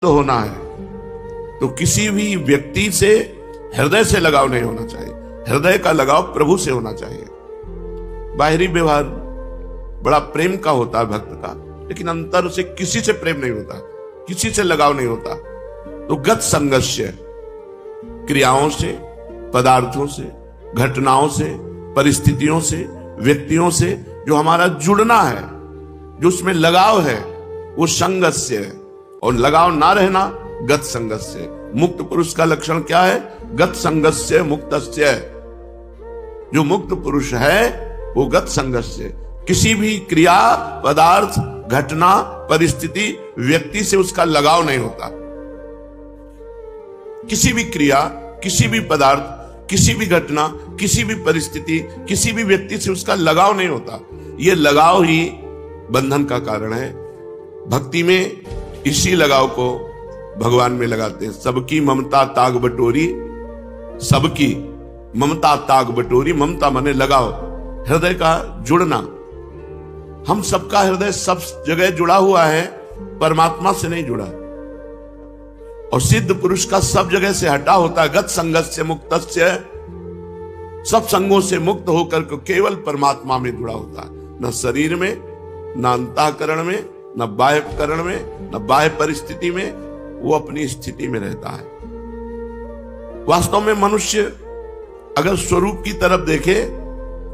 तो होना है तो किसी भी व्यक्ति से हृदय से लगाव नहीं होना चाहिए। हृदय का लगाव प्रभु से होना चाहिए। बाहरी व्यवहार बड़ा प्रेम का होता है भक्त का, लेकिन अंतर से किसी से प्रेम नहीं होता, किसी से लगाव नहीं होता। तो गत संगस्य, क्रियाओं से, पदार्थों से, घटनाओं से, परिस्थितियों से, व्यक्तियों से जो हमारा जुड़ना है, जो उसमें लगाव है, वो संगस्य है। और लगाव ना रहना गत संगस्य। मुक्त पुरुष का लक्षण क्या है? गत संगस्य मुक्तस्य। जो मुक्त पुरुष है वो गत संगस्य, किसी भी क्रिया, पदार्थ, घटना, परिस्थिति, व्यक्ति से उसका लगाव नहीं होता। किसी भी क्रिया, किसी भी पदार्थ, किसी भी घटना, किसी भी परिस्थिति, किसी भी व्यक्ति से उसका लगाव नहीं होता। यह लगाव ही बंधन का कारण है। भक्ति में इसी लगाव को भगवान में लगाते हैं। सबकी ममता ताग बटोरी, सबकी ममता ताग बटोरी। ममता माने लगाव, हृदय का जुड़ना। हम सबका हृदय सब जगह जुड़ा हुआ है, परमात्मा से नहीं जुड़ा। और सिद्ध पुरुष का सब जगह से हटा होता है। गत संगस्य मुक्तस्य, सब संगों से मुक्त होकर के केवल परमात्मा में जुड़ा होता है। न शरीर में, न अंतःकरण में, न बाह्य करण में, न बाह्य परिस्थिति में, वो अपनी स्थिति में रहता है। वास्तव में मनुष्य अगर स्वरूप की तरफ देखे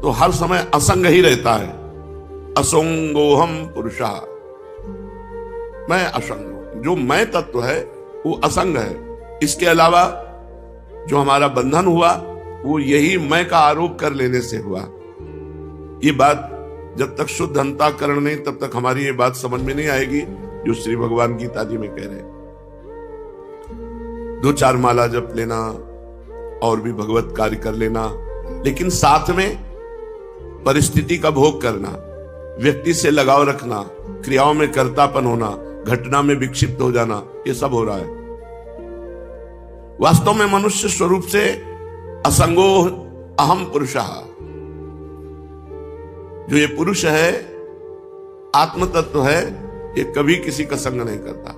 तो हर समय असंग ही रहता है। असंगोहम पुरुषा, मैं असंग हूं। जो मैं तत्व है वो असंग है। इसके अलावा जो हमारा बंधन हुआ वो यही मैं का आरोप कर लेने से हुआ। ये बात जब तक शुद्ध अंतःकरण नहीं, तब तक हमारी ये बात समझ में नहीं आएगी जो श्री भगवान गीता जी में कह रहे हैं। 2-4 माला जप लेना और भी भगवत कार्य कर लेना, लेकिन साथ में परिस्थिति का भोग करना, व्यक्ति से लगाव रखना, क्रियाओं में कर्तापन होना, घटना में विक्षिप्त हो जाना, ये सब हो रहा है। वास्तव में मनुष्य स्वरूप से असंगो अहम पुरुषः, जो ये पुरुष है, आत्म तत्व है, ये कभी किसी का संग नहीं करता।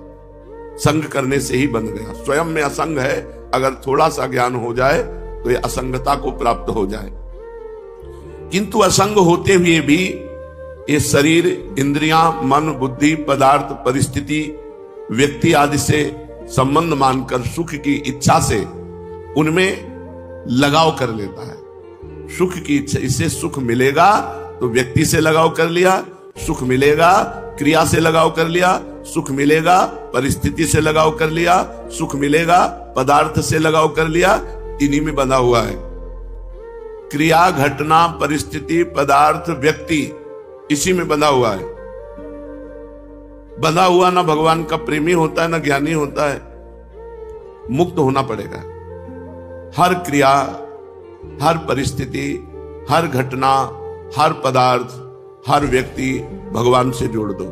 संग करने से ही बंध गया। स्वयं में असंग है। अगर थोड़ा सा ज्ञान हो जाए तो ये असंगता को प्राप्त हो जाए। किंतु असंग होते हुए भी ये शरीर, इंद्रियां, मन, बुद्धि, पदार्थ, परिस्थिति, व्यक्ति आदि से संबंध मानकर सुख की इच्छा से उनमें लगाव कर लेता है। सुख की इच्छा, इससे सुख मिलेगा तो व्यक्ति से लगाव कर लिया, सुख मिलेगा क्रिया से लगाव कर लिया, सुख मिलेगा परिस्थिति से लगाव कर लिया, सुख मिलेगा पदार्थ से लगाव कर लिया। इन्हीं में बंधा हुआ है। क्रिया, घटना, परिस्थिति, पदार्थ, व्यक्ति, इसी में बंधा हुआ है। बंधा हुआ ना भगवान का प्रेमी होता है, ना ज्ञानी होता है। मुक्त होना पड़ेगा। हर क्रिया, हर परिस्थिति, हर घटना, हर पदार्थ, हर व्यक्ति भगवान से जोड़ दो।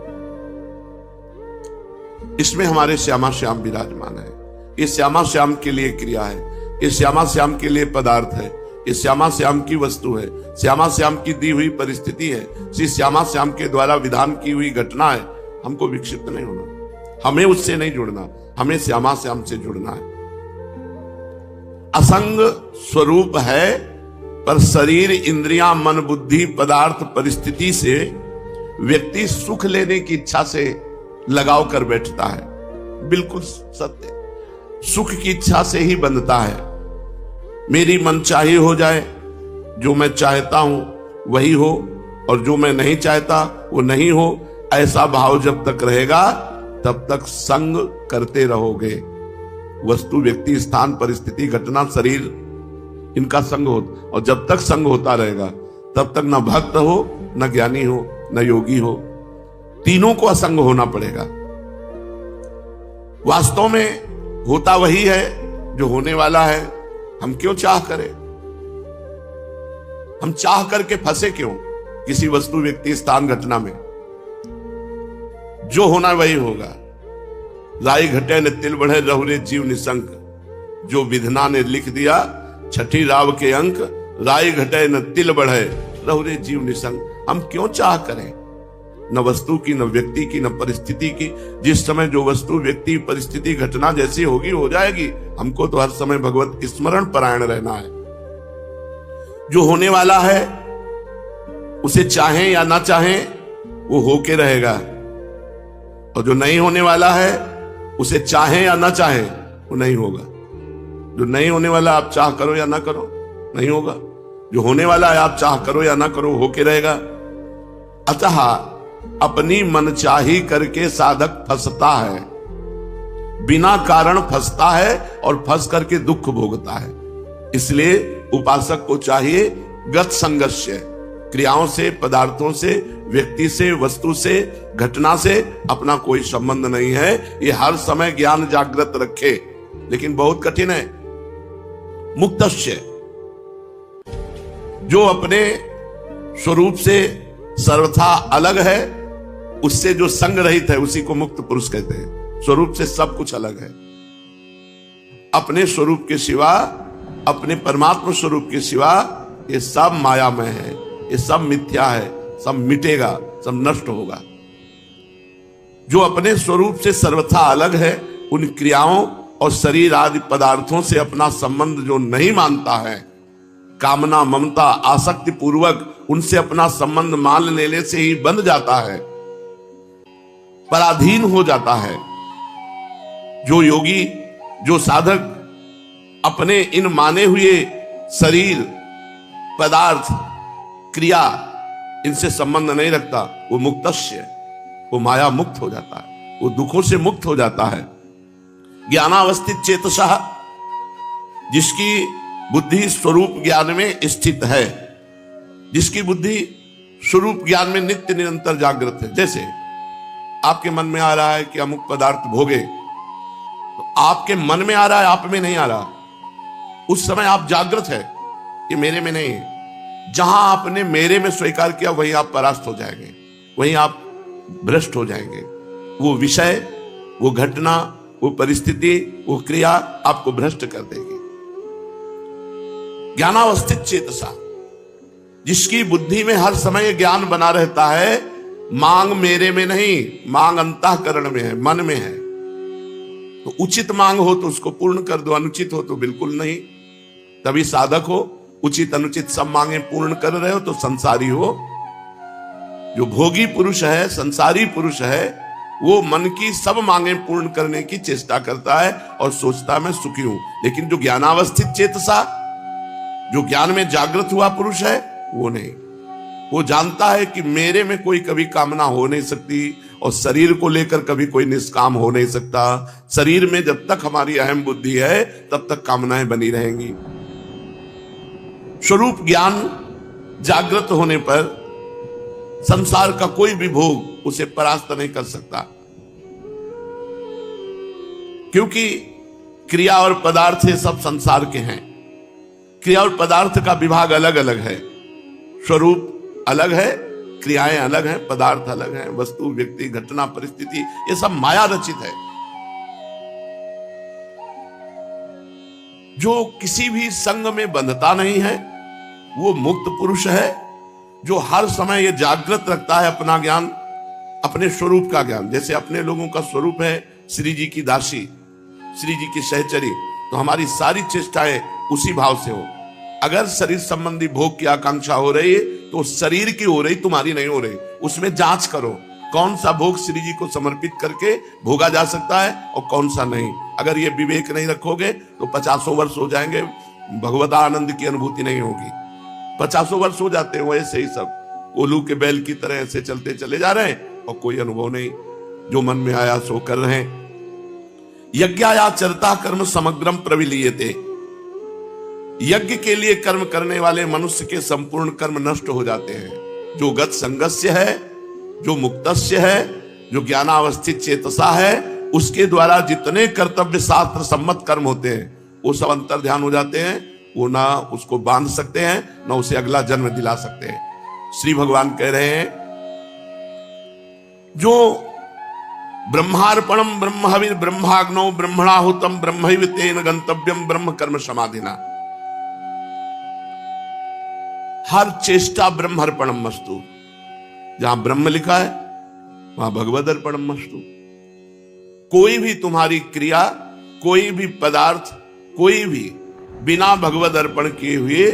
इसमें हमारे श्यामा श्याम विराजमान है। ये श्यामा श्याम के लिए क्रिया है, ये श्यामा श्याम के लिए पदार्थ है, ये श्यामा श्याम की वस्तु है, श्यामा श्याम की दी हुई परिस्थिति है, श्री श्यामा श्याम के द्वारा विधान की हुई घटना है। हमको विक्षिप्त नहीं होना, हमें उससे नहीं जुड़ना, हमें श्यामा श्याम से जुड़ना है। असंग स्वरूप है, पर शरीर, इंद्रियां, मन, बुद्धि, पदार्थ, परिस्थिति से व्यक्ति सुख लेने की इच्छा से लगाव कर बैठता है। बिल्कुल सत्य। सुख की इच्छा से ही बंधता है। मेरी मनचाही हो जाए, जो मैं चाहता हूं वही हो, और जो मैं नहीं चाहता वो नहीं हो, ऐसा भाव जब तक रहेगा तब तक संग करते रहोगे। वस्तु, व्यक्ति, स्थान, परिस्थिति, घटना, शरीर, इनका संग हो। और जब तक संग होता रहेगा तब तक न भक्त हो, न ज्ञानी हो, न योगी हो। तीनों को असंग होना पड़ेगा। वास्तव में होता वही है जो होने वाला है। हम क्यों चाह करें? हम चाह करके फंसे क्यों किसी वस्तु, व्यक्ति, स्थान, घटना में? जो होना वही होगा। राई घटे न तिल बढ़े, रहुरे जीव निशंक। जो विधना ने लिख दिया छठी राव के अंक, राई घटे न तिल बढ़े, रहुरे जीव निशंक। हम क्यों चाह करें? न वस्तु की, न व्यक्ति की, न परिस्थिति की। जिस समय जो वस्तु, व्यक्ति, परिस्थिति, घटना जैसी होगी हो जाएगी। हमको तो हर समय भगवत स्मरण परायण रहना है। जो होने वाला है उसे चाहें या ना चाहें वो होके रहेगा, और जो नहीं होने वाला है उसे चाहें या ना चाहें वो नहीं होगा। जो नहीं होने वाला आप चाह करो या ना करो नहीं होगा, जो होने वाला है आप चाह करो या ना करो होके रहेगा। अतः अपनी मनचाही करके साधक फंसता है, बिना कारण फंसता है और फंस करके दुख भोगता है। इसलिए उपासक को चाहिए गत संगस्य, क्रियाओं से, पदार्थों से, व्यक्ति से, वस्तु से, घटना से अपना कोई संबंध नहीं है। ये हर समय ज्ञान जागृत रखे, लेकिन बहुत कठिन है। मुक्तस्य, जो अपने स्वरूप से सर्वथा अलग है, उससे जो संग रहित है उसी को मुक्त पुरुष कहते हैं। स्वरूप से सब कुछ अलग है। अपने स्वरूप के सिवा, अपने परमात्मा स्वरूप के सिवा ये सब मायामय है, ये सब मिथ्या है, सब मिटेगा, सब नष्ट होगा। जो अपने स्वरूप से सर्वथा अलग है, उन क्रियाओं और शरीर आदि पदार्थों से अपना संबंध जो नहीं मानता है, कामना, ममता, आसक्ति पूर्वक उनसे अपना संबंध मान लेने से ही बंध जाता है, पराधीन हो जाता है। जो योगी, जो साधक अपने इन माने हुए शरीर, पदार्थ, क्रिया, इनसे संबंध नहीं रखता, वो मुक्तस्य, वो माया मुक्त हो जाता है, वो दुखों से मुक्त हो जाता है। ज्ञानावस्थित चेतसः, जिसकी बुद्धि स्वरूप ज्ञान में स्थित है, जिसकी बुद्धि स्वरूप ज्ञान में नित्य निरंतर जागृत है। जैसे आपके मन में आ रहा है कि अमुक पदार्थ भोगे, तो आपके मन में आ रहा है, आप में नहीं आ रहा। उस समय आप जागृत है, ये मेरे में नहीं है। जहां आपने मेरे में स्वीकार किया वहीं आप परास्त हो जाएंगे, वहीं आप भ्रष्ट हो जाएंगे। वो विषय, वो घटना, वो परिस्थिति, वो क्रिया आपको भ्रष्ट कर देगी। ज्ञानावस्थित चेतसा, जिसकी बुद्धि में हर समय ज्ञान बना रहता है, मांग मेरे में नहीं, मांग अंतःकरण में है, मन में है। तो उचित मांग हो तो उसको पूर्ण कर दो, अनुचित हो तो बिल्कुल नहीं। तभी साधक हो। उचित अनुचित सब मांगे पूर्ण कर रहे हो तो संसारी हो। जो भोगी पुरुष है, संसारी पुरुष है, वो मन की सब मांगे पूर्ण करने की चेष्टा करता है और सोचता मैं सुखी हूं। लेकिन जो ज्ञानावस्थित चेतसा, जो ज्ञान में जागृत हुआ पुरुष है, वो नहीं। वो जानता है कि मेरे में कोई कभी कामना हो नहीं सकती और शरीर को लेकर कभी कोई निष्काम हो नहीं सकता। शरीर में जब तक हमारी अहम बुद्धि है तब तक कामनाएं बनी रहेंगी। स्वरूप ज्ञान जागृत होने पर संसार का कोई भी भोग उसे परास्त नहीं कर सकता, क्योंकि क्रिया और पदार्थ ये सब संसार के हैं। क्रिया और पदार्थ का विभाग अलग अलग है, स्वरूप अलग है, क्रियाएं अलग हैं, पदार्थ अलग हैं, वस्तु, व्यक्ति, घटना, परिस्थिति, ये सब माया रचित है। जो किसी भी संग में बंधता नहीं है वो मुक्त पुरुष है। जो हर समय ये जागृत रखता है अपना ज्ञान, अपने स्वरूप का ज्ञान। जैसे अपने लोगों का स्वरूप है श्री जी की दासी, श्री जी की सहचरी, तो हमारी सारी चेष्टाएं उसी भाव से हो। अगर शरीर संबंधी भोग की आकांक्षा हो रही है तो शरीर की हो रही, तुम्हारी नहीं हो रही। उसमें जांच करो कौन सा भोग श्री जी को समर्पित करके भोगा जा सकता है और कौन सा नहीं। अगर ये विवेक नहीं रखोगे तो 50 वर्ष हो जाएंगे, भगवत आनंद की अनुभूति नहीं होगी। 50 वर्ष हो जाते हैं ऐसे ही सब उल्लू के बैल की तरह ऐसे चलते चले जा रहे हैं और कोई अनुभव नहीं। जो मन में आया सो कर रहे हैं। यज्ञाचरता कर्म समग्रम प्रविलीयते, यज्ञ के लिए कर्म करने वाले मनुष्य के संपूर्ण कर्म नष्ट हो जाते हैं। जो गत संगस्य है, जो मुक्तस्य है, जो ज्ञानावस्थित चेतसा है, उसके द्वारा जितने कर्तव्य शास्त्र सम्मत कर्म होते हैं वो सब अंतर ध्यान हो जाते हैं। वो ना उसको बांध सकते हैं, ना उसे अगला जन्म दिला सकते हैं। श्री भगवान कह रहे हैं, जो ब्रह्मार्पणम ब्रह्महविर ब्रह्माग्नौ ब्रह्मणाहुतम ब्रह्मैव तेन गंतव्यम ब्रह्म कर्म समाधिना। हर चेष्टा ब्रह्मार्पणम मस्तु। जहां ब्रह्म लिखा है वहां भगवद अर्पणमस्तु। कोई भी तुम्हारी क्रिया, कोई भी पदार्थ, कोई भी बिना भगवद अर्पण किए हुए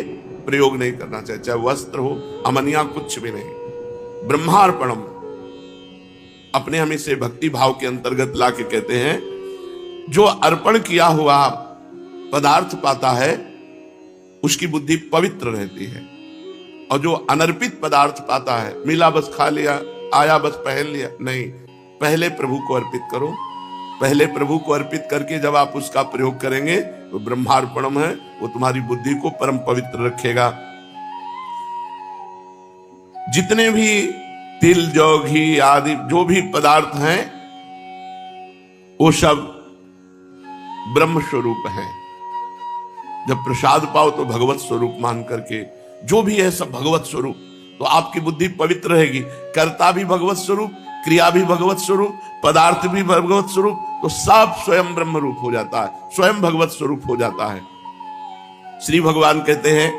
प्रयोग नहीं करना चाहिए, चाहे वस्त्र हो, अमनिया, कुछ भी नहीं। ब्रह्मार्पणम अपने हमें से भक्ति भाव के अंतर्गत ला के कहते हैं, जो अर्पण किया हुआ पदार्थ पाता है उसकी बुद्धि पवित्र रहती है, और जो अनर्पित पदार्थ पाता है, मिला बस खा लिया, आया बस पहन लिया, नहीं, पहले प्रभु को अर्पित करो। पहले प्रभु को अर्पित करके जब आप उसका प्रयोग करेंगे तो ब्रह्मार्पणम है, वो तुम्हारी बुद्धि को परम पवित्र रखेगा। जितने भी तिल, जौ, घी आदि जो भी पदार्थ हैं वो सब ब्रह्म स्वरूप है। जब प्रसाद पाओ तो भगवत स्वरूप मान करके, जो भी है सब भगवत स्वरूप, तो आपकी बुद्धि पवित्र रहेगी। कर्ता भी भगवत स्वरूप, क्रिया भी भगवत स्वरूप, पदार्थ भी भगवत स्वरूप, तो सब स्वयं ब्रह्म रूप हो जाता है, स्वयं भगवत स्वरूप हो जाता है। श्री भगवान कहते हैं,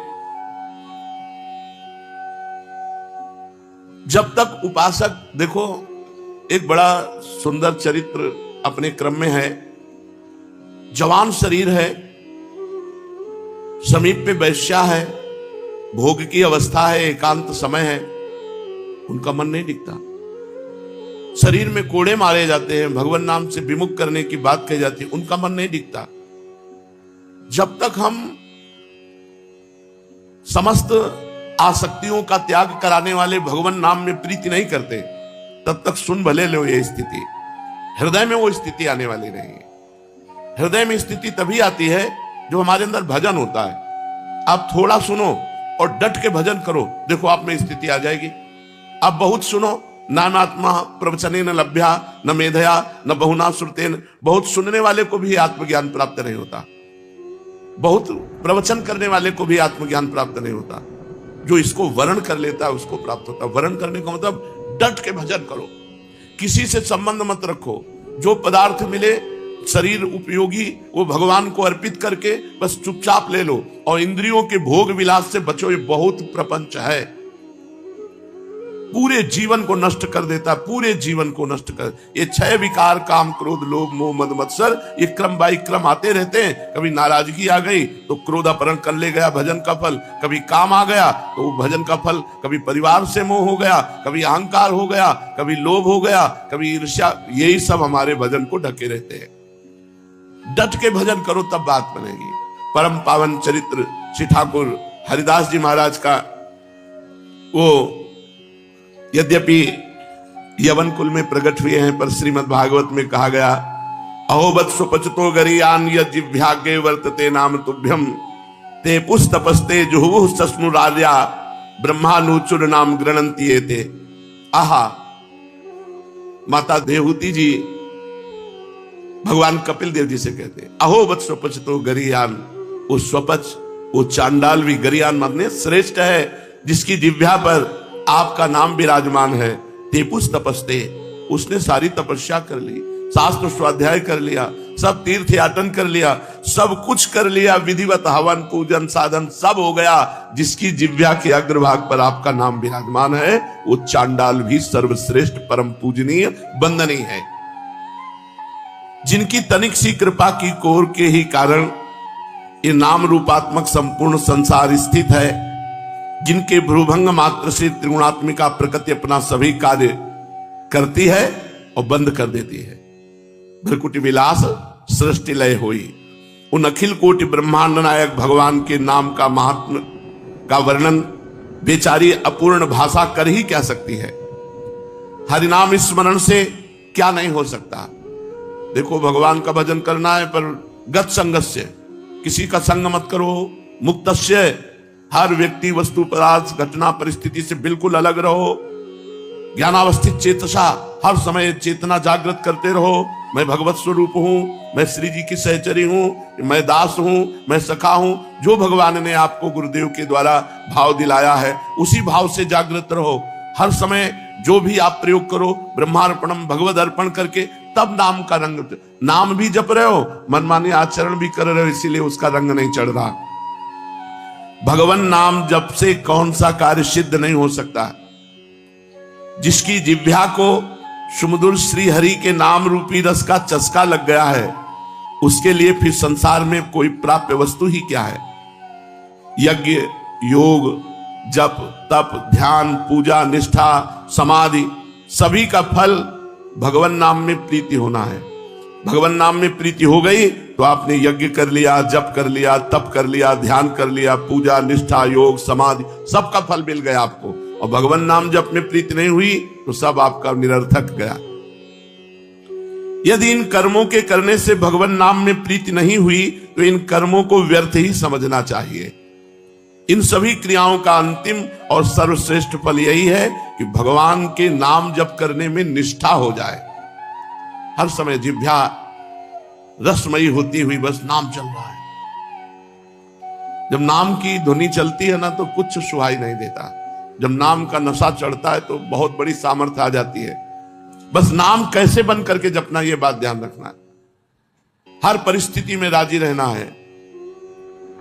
जब तक उपासक, देखो एक बड़ा सुंदर चरित्र अपने क्रम में है। जवान शरीर है, समीप पे वैश्या है, भोग की अवस्था है, एकांत समय है, उनका मन नहीं टिकता। शरीर में कोड़े मारे जाते हैं, भगवान नाम से विमुख करने की बात कही जाती है, उनका मन नहीं टिकता। जब तक हम समस्त आसक्तियों का त्याग कराने वाले भगवान नाम में प्रीति नहीं करते, तब तक सुन भले लो ये स्थिति, हृदय में वो स्थिति आने वाली नहीं है। हृदय में स्थिति तभी आती है जो हमारे अंदर भजन होता है। आप थोड़ा सुनो और डट के भजन करो, देखो आप में स्थिति आ जाएगी। आप बहुत सुनो, नानात्मा प्रवचने न लभ्या न मेधया न बहुना श्रुतेन, बहुत सुनने वाले को भी आत्मज्ञान प्राप्त नहीं होता, बहुत प्रवचन करने वाले को भी आत्मज्ञान प्राप्त नहीं होता। जो इसको वर्ण कर लेता है उसको प्राप्त होता है। वर्ण करने का मतलब डट के भजन करो, किसी से संबंध मत रखो, जो पदार्थ मिले शरीर उपयोगी वो भगवान को अर्पित करके बस चुपचाप ले लो, और इंद्रियों के भोग विलास से बचो। ये बहुत प्रपंच है, पूरे जीवन को नष्ट कर देता, पूरे जीवन को नष्ट कर। ये 6 विकार, काम, क्रोध, लोभ, मोह, मद, मत्सर, ये क्रम बाई क्रम आते रहते हैं। कभी नाराजगी आ गई तो क्रोध अपहरण कर ले गया भजन का फल, कभी काम आ गया तो भजन का फल, कभी परिवार से मोह हो गया, कभी अहंकार हो गया, कभी लोभ हो गया, कभी ईर्ष्या, यही सब हमारे भजन को ढके रहते हैं। डट के भजन करो तब बात बनेगी। परम पावन चरित्र श्री ठाकुर हरिदास जी महाराज का, वो यद्यपि यवन कुल में प्रकट हुए हैं, पर श्रीमद् भागवत में कहा गया, अहोबत सुपचतो गरीयान यज्ञाग्ञे वर्तते नाम तुभ्यम ते पुस्तपस्ते जुहुः सस्नु राजा ब्रह्मानुचुर नाम गृणंती एते। आहा, माता देवहूति जी भगवान कपिल देव जी से कहते हैं, अहोबत स्वपचतो गरीयान, वो स्वपच, वो चांडाल भी, गरीयान माने श्रेष्ठ है, जिसकी जिह्वा पर आपका नाम विराजमान है। तेपुस तपस्ते, उसने सारी तपस्या कर ली, शास्त्र स्वाध्याय कर लिया, सब तीर्थ याटन कर लिया, सब कुछ कर लिया, विधिवत हवन पूजन साधन सब हो गया। जिसकी जिह्वा के अग्रभाग पर आपका नाम विराजमान है, वो चांडाल भी सर्वश्रेष्ठ परम पूजनीय वंदनीय है। जिनकी तनिक सी कृपा की कोर के ही कारण ये नाम रूपात्मक संपूर्ण संसार स्थित है, जिनके भ्रूभंग मात्र से त्रिगुणात्मिका प्रकृति अपना सभी कार्य करती है और बंद कर देती है। भ्रकुटी विलास सृष्टि लय हुई। उन अखिल कोटि ब्रह्मांड नायक भगवान के नाम का महात्म का वर्णन बेचारी अपूर्ण भाषा कर ही क्या सकती है। हरिनाम स्मरण से क्या नहीं हो सकता। देखो, भगवान का भजन करना है, पर गत संगस्य, किसी का संग मत करो। मुक्तस्य, हर व्यक्ति वस्तु पदार्थ घटना परिस्थिति से बिल्कुल अलग रहो। ज्ञानावस्थित चेतसा, हर समय चेतना जागृत करते रहो। मैं भगवत स्वरूप हूं, मैं श्री जी की सहचरी हूं, मैं दास हूं, मैं सखा हूं। जो भगवान ने आपको गुरुदेव के द्वारा भाव दिलाया है, उसी भाव से जागृत रहो। हर समय जो भी आप प्रयोग करो, ब्रह्मार्पणम, भगवद अर्पण करके, तब नाम का रंग। नाम भी जप रहे हो, मनमानी आचरण भी कर रहे हो, इसीलिए उसका रंग नहीं चढ़ रहा। भगवान नाम जप से कौन सा कार्य सिद्ध नहीं हो सकता। जिसकी जिह्वा को सुमधुर श्री हरि के नाम रूपी रस का चस्का लग गया है, उसके लिए फिर संसार में कोई प्राप्य वस्तु ही क्या है। यज्ञ, योग, जप, तप, ध्यान, पूजा, निष्ठा, समाधि सभी का फल भगवान नाम में प्रीति होना है। भगवान नाम में प्रीति हो गई तो आपने यज्ञ कर लिया, जप कर लिया, तप कर लिया, ध्यान कर लिया, पूजा, निष्ठा, योग, समाधि सबका फल मिल गया आपको। और भगवान नाम जप में प्रीति नहीं हुई तो सब आपका निरर्थक गया। यदि इन कर्मों के करने से भगवान नाम में प्रीति नहीं हुई तो इन कर्मों को व्यर्थ ही समझना चाहिए। इन सभी क्रियाओं का अंतिम और सर्वश्रेष्ठ फल यही है कि भगवान के नाम जप करने में निष्ठा हो जाए। हर समय जिह्वा रसमयी होती हुई बस नाम चल रहा है। जब नाम की ध्वनि चलती है ना तो कुछ सुहाई नहीं देता। जब नाम का नशा चढ़ता है तो बहुत बड़ी सामर्थ्य आ जाती है। बस नाम कैसे बन करके जपना, यह बात ध्यान रखना है। हर परिस्थिति में राजी रहना है,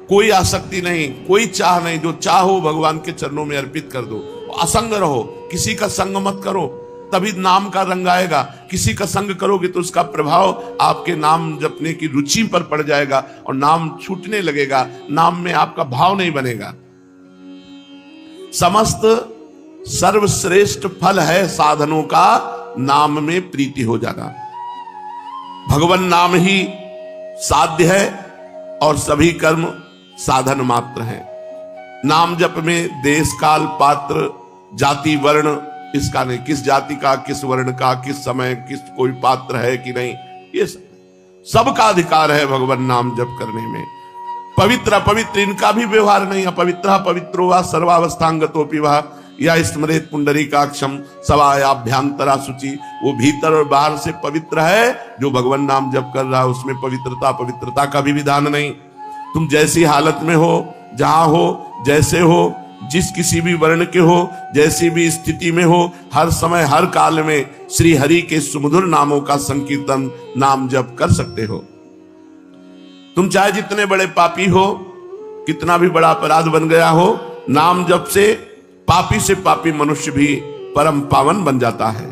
कोई आसक्ति नहीं, कोई चाह नहीं। जो चाहो भगवान के चरणों में अर्पित कर दो। असंग रहो, किसी का संग मत करो, तभी नाम का रंग आएगा। किसी का संग करोगे तो उसका प्रभाव आपके नाम जपने की रुचि पर पड़ जाएगा और नाम छूटने लगेगा, नाम में आपका भाव नहीं बनेगा। समस्त सर्वश्रेष्ठ फल है साधनों का नाम में प्रीति हो जाना। भगवान नाम ही साध्य है और सभी कर्म साधन मात्र हैं। नाम जप में देश, काल, पात्र, जाति, वर्ण इसका नहीं, किस जाति का, किस वर्ण का, किस समय, किस कोई पात्र है कि नहीं, ये सबका अधिकार है भगवान नाम जप करने में। पवित्र अपवित्र इनका भी व्यवहार नहीं। अपवित्र पवित्रो वा सर्वावस्थांगतोपि वा या स्मरेत पुंडरीकाक्षम सवायाभ्यांतरा शुचि। वो भीतर और बाहर से पवित्र है। जो भगवान नाम जप कर रहा है उसमें पवित्रता का भी विधान नहीं। तुम जैसी हालत में हो, जहां हो, जैसे हो, जिस किसी भी वर्ण के हो, जैसी भी स्थिति में हो, हर समय हर काल में श्री हरि के सुमधुर नामों का संकीर्तन, नाम जप कर सकते हो। तुम चाहे जितने बड़े पापी हो, कितना भी बड़ा अपराध बन गया हो, नाम जप से पापी मनुष्य भी परम पावन बन जाता है।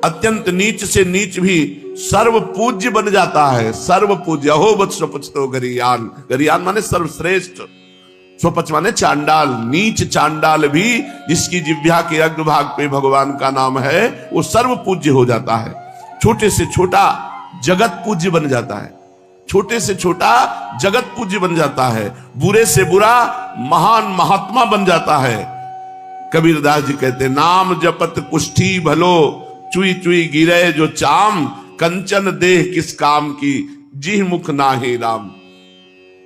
अत्यंत नीच से नीच भी सर्व पूज्य बन जाता है। सर्व पूज्य हो बत स्वपचतो गरियान। गरियान माने सर्वश्रेष्ठ, स्वपच माने चांडाल। नीच चांडाल भी जिसकी जिह्वा के अग्रभाग पे भगवान का नाम है वो सर्व पूज्य हो जाता है। छोटे से छोटा जगत पूज्य बन जाता है। छोटे से छोटा जगत पूज्य बन जाता है। बुरे से बुरा महान महात्मा बन जाता है। कबीरदास जी कहते नाम जपत कुष्ठी भलो, चुई चुई गिरे जो चाम, कंचन देह किस काम की, जी मुख नाहि राम।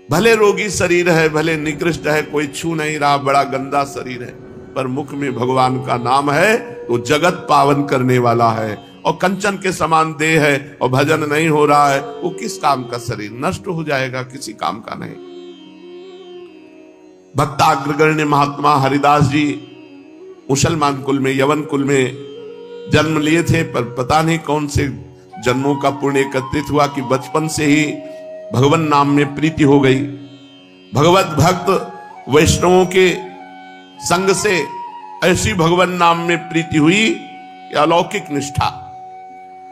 भले रोगी शरीर है, भले निकृष्ट है, कोई छू नहीं रहा, बड़ा गंदा शरीर है, पर मुख में भगवान का नाम है तो जगत पावन करने वाला है। और कंचन के समान देह है और भजन नहीं हो रहा है, वो किस काम का शरीर, नष्ट हो जाएगा, किसी काम का नहीं। भक्ताग्रगण्य महात्मा हरिदास जी मुसलमान कुल में, यवन कुल में जन्म लिए थे, पर पता नहीं कौन से जन्मों का पुण्य एकत्रित हुआ कि बचपन से ही भगवान नाम में प्रीति हो गई। भगवत भक्त वैष्णवों के संग से ऐसी भगवान नाम में प्रीति हुई कि अलौकिक निष्ठा।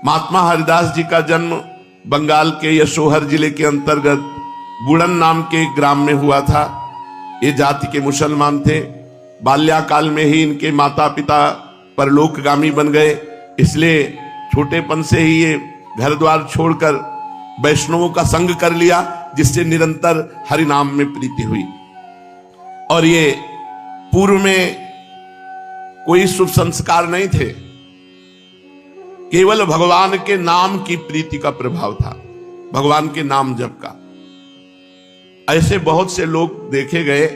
महात्मा हरिदास जी का जन्म बंगाल के यशोहर जिले के अंतर्गत बुड़न नाम के ग्राम में हुआ था। ये जाति के मुसलमान थे। बाल्याकाल में ही इनके माता पिता परलोकगामी बन गए, इसलिए छोटेपन से ही ये घर द्वार छोड़कर वैष्णवों का संग कर लिया, जिससे निरंतर हरि नाम में प्रीति हुई। और ये पूर्व में कोई शुभ संस्कार नहीं थे, केवल भगवान के नाम की प्रीति का प्रभाव था, भगवान के नाम जप का। ऐसे बहुत से लोग देखे गए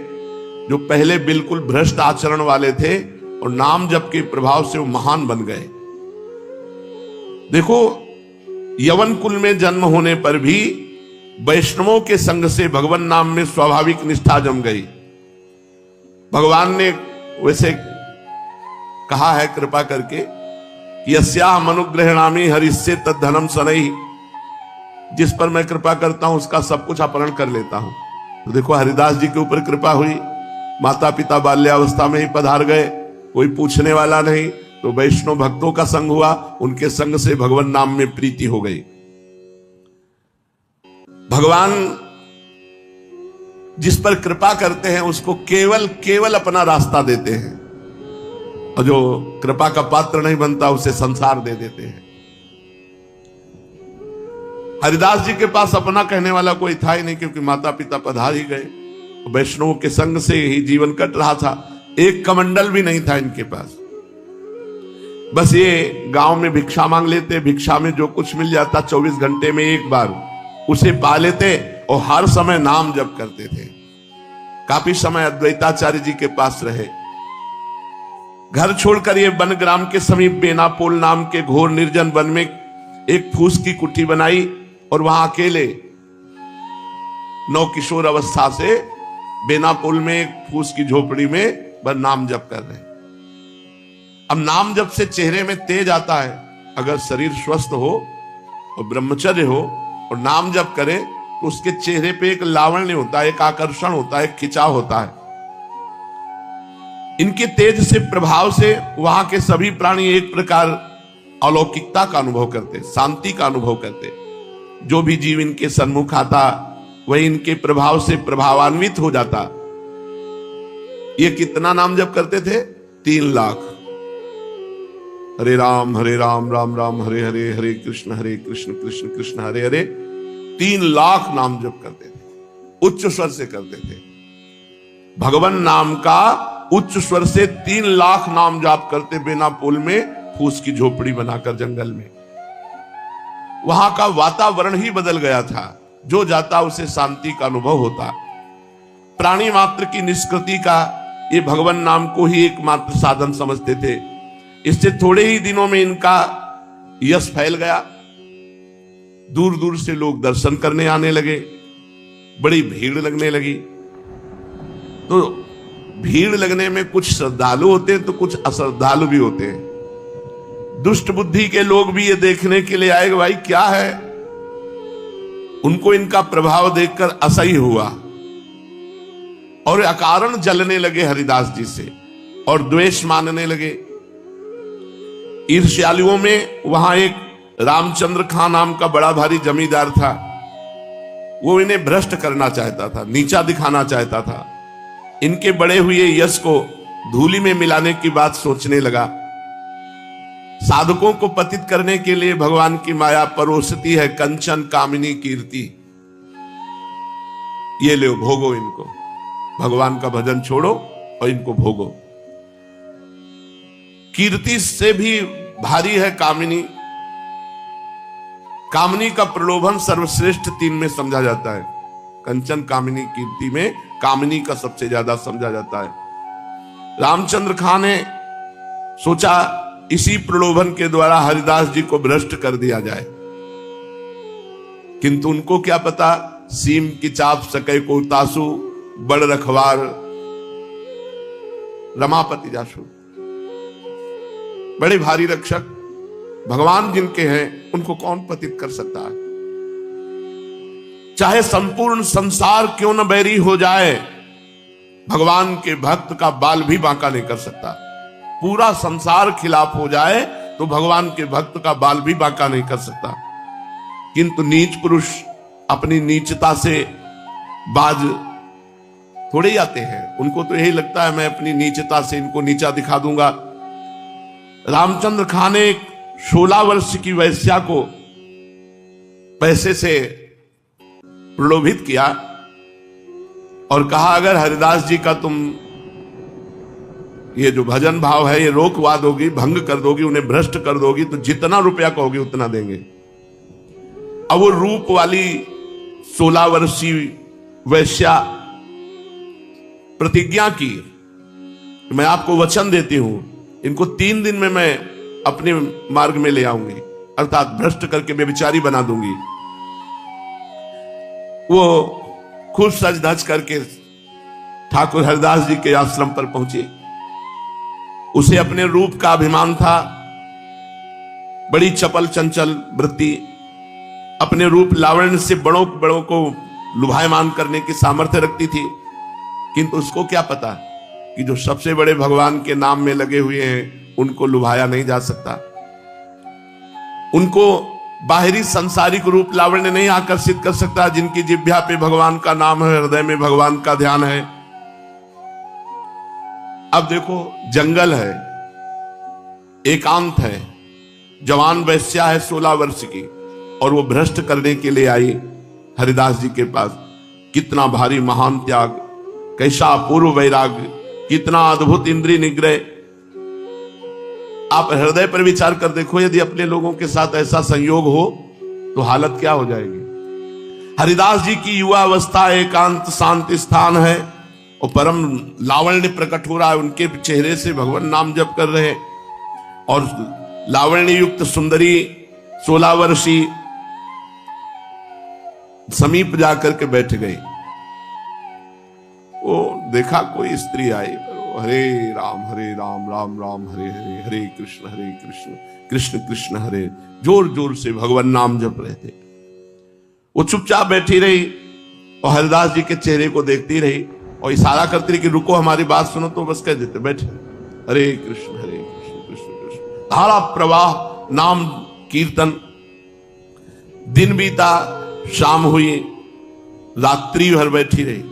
जो पहले बिल्कुल भ्रष्ट आचरण वाले थे और नाम जप के प्रभाव से वो महान बन गए। देखो, यवन कुल में जन्म होने पर भी वैष्णवों के संग से भगवान नाम में स्वाभाविक निष्ठा जम गई। भगवान ने वैसे कहा है कृपा करके, यस्याहम् अनुग्रहणामि हरिस्य तद्धनम सनहि। जिस पर मैं कृपा करता हूं उसका सब कुछ अपहरण कर लेता हूं। तो देखो, हरिदास जी के ऊपर कृपा हुई, माता पिता बाल्यावस्था में ही पधार गए, कोई पूछने वाला नहीं, तो वैष्णव भक्तों का संग हुआ, उनके संग से भगवान नाम में प्रीति हो गई। भगवान जिस पर कृपा करते हैं उसको केवल केवल अपना रास्ता देते हैं, और जो कृपा का पात्र नहीं बनता उसे संसार दे देते हैं। हरिदास जी के पास अपना कहने वाला कोई था ही नहीं, क्योंकि माता पिता पधार ही गए, वैष्णवों के संग से ही जीवन कट रहा था। एक कमंडल भी नहीं था इनके पास, बस ये गांव में भिक्षा मांग लेते, भिक्षा में जो कुछ मिल जाता 24 घंटे में एक बार उसे पा लेते, और हर समय नाम जप करते थे। काफी समय अद्वैताचार्य जी के पास रहे। घर छोड़कर ये वन ग्राम के समीप बेनापोल नाम के घोर निर्जन वन में एक फूस की कुटी बनाई, और वहां अकेले नौ किशोर अवस्था से बेनापोल में एक फूस की झोपड़ी में बस नाम जप कर रहे। अब नाम जप से चेहरे में तेज आता है। अगर शरीर स्वस्थ हो और ब्रह्मचर्य हो और नाम जप करे तो उसके चेहरे पे एक लावण्य होता है, एक आकर्षण होता है, एक खिंचाव होता है। इनके तेज से, प्रभाव से वहां के सभी प्राणी एक प्रकार अलौकिकता का अनुभव करते, शांति का अनुभव करते। जो भी जीव इनके सन्मुख आता वही इनके प्रभाव से प्रभावान्वित हो जाता। ये कितना नाम जप करते थे? 3 लाख। हरे राम राम राम हरे हरे, हरे कृष्ण कृष्ण कृष्ण हरे हरे। 3 लाख नाम जप करते थे, उच्च स्वर से करते थे। भगवान नाम का उच्च स्वर से 3 लाख नाम जाप करते बेनापोल में, फूस की झोपड़ी बनाकर जंगल में। वहां का वातावरण ही बदल गया था। जो जाता उसे शांति का अनुभव होता। प्राणी मात्र की निष्कृति का ये भगवान नाम को ही एकमात्र साधन समझते थे। इससे थोड़े ही दिनों में इनका यश फैल गया। दूर दूर से लोग दर्शन करने आने लगे, बड़ी भीड़ लगने लगी। तो भीड़ लगने में कुछ श्रद्धालु होते हैं तो कुछ अश्रद्धालु भी होते हैं। दुष्ट बुद्धि के लोग भी ये देखने के लिए आए कि भाई क्या है। उनको इनका प्रभाव देखकर असह्य हुआ और अकारण जलने लगे हरिदास जी से और द्वेष मानने लगे। ईर्ष्यालुओं में वहां एक रामचंद्र खां नाम का बड़ा भारी जमींदार था। वो इन्हें भ्रष्ट करना चाहता था, नीचा दिखाना चाहता था। इनके बड़े हुए यश को धूलि में मिलाने की बात सोचने लगा। साधकों को पतित करने के लिए भगवान की माया परोसती है कंचन कामिनी कीर्ति। ये ले भोगो इनको, भगवान का भजन छोड़ो और इनको भोगो। कीर्ति से भी भारी है कामिनी। कामिनी का प्रलोभन सर्वश्रेष्ठ 3 में समझा जाता है। कंचन, कामिनी, कीर्ति में कामिनी का सबसे ज्यादा समझा जाता है। रामचंद्र खां ने सोचा इसी प्रलोभन के द्वारा हरिदास जी को भ्रष्ट कर दिया जाए, किंतु उनको क्या पता, सीम की चाप सके को तासु, बड़ रखवार रमापति जासु। बड़े भारी रक्षक भगवान जिनके हैं उनको कौन पतित कर सकता है। चाहे संपूर्ण संसार क्यों न बैरी हो जाए, भगवान के भक्त का बाल भी बांका नहीं कर सकता। पूरा संसार खिलाफ हो जाए तो भगवान के भक्त का बाल भी बांका नहीं कर सकता। किंतु नीच पुरुष अपनी नीचता से बाज थोड़े ही आते हैं। उनको तो यही लगता है मैं अपनी नीचता से इनको नीचा दिखा दूंगा। रामचंद्र खां ने एक 16 वर्ष की वैश्या को पैसे से प्रलोभित किया और कहा अगर हरिदास जी का तुम ये जो भजन भाव है ये रोकवा दोगी, भंग कर दोगी, उन्हें भ्रष्ट कर दोगी तो जितना रुपया कहोगे उतना देंगे। अब वो रूप वाली 16 वर्षीय वैश्या प्रतिज्ञा की, मैं आपको वचन देती हूं इनको 3 दिन में मैं अपने मार्ग में ले आऊंगी, अर्थात भ्रष्ट करके बेविचारी बना दूंगी। वो खुद सज धज करके ठाकुर हरिदास जी के आश्रम पर पहुंची। उसे अपने रूप का अभिमान था, बड़ी चपल चंचल वृत्ति, अपने रूप लावण्य से बड़ों बड़ों को लुभायमान करने की सामर्थ्य रखती थी। किंतु उसको क्या पता कि जो सबसे बड़े भगवान के नाम में लगे हुए हैं उनको लुभाया नहीं जा सकता। उनको बाहरी संसारिक रूप लावण्य नहीं आकर्षित कर सकता। जिनकी जिह्वा पे भगवान का नाम है, हृदय में भगवान का ध्यान है। अब देखो, जंगल है, एकांत है, जवान वैश्या है 16 वर्ष की, और वो भ्रष्ट करने के लिए आई हरिदास जी के पास। कितना भारी महान त्याग, कैसा अपूर्व वैराग्य, कितना अद्भुत इंद्रिय निग्रह। आप हृदय पर विचार कर देखो, यदि अपने लोगों के साथ ऐसा संयोग हो तो हालत क्या हो जाएगी। हरिदास जी की युवा अवस्था एकांत शांत स्थान है और परम लावण्य प्रकट हो रहा है। उनके चेहरे से भगवान नाम जप कर रहे हैं और लावण्य युक्त सुंदरी 16 वर्षीय समीप जाकर के बैठ गई। वो देखा कोई स्त्री आई, हरे राम राम राम हरे हरे, हरे कृष्ण कृष्ण कृष्ण हरे, जोर जोर से भगवान नाम जप रहे थे। वो चुपचाप बैठी रही और हरिदास जी के चेहरे को देखती रही और इशारा करती रही कि रुको, हमारी बात सुनो। तो बस कह देते, बैठे, हरे कृष्ण कृष्ण कृष्ण। धारा प्रवाह, नाम कीर्तन। दिन बीता, शाम हुई, रात्रि भर बैठी रही,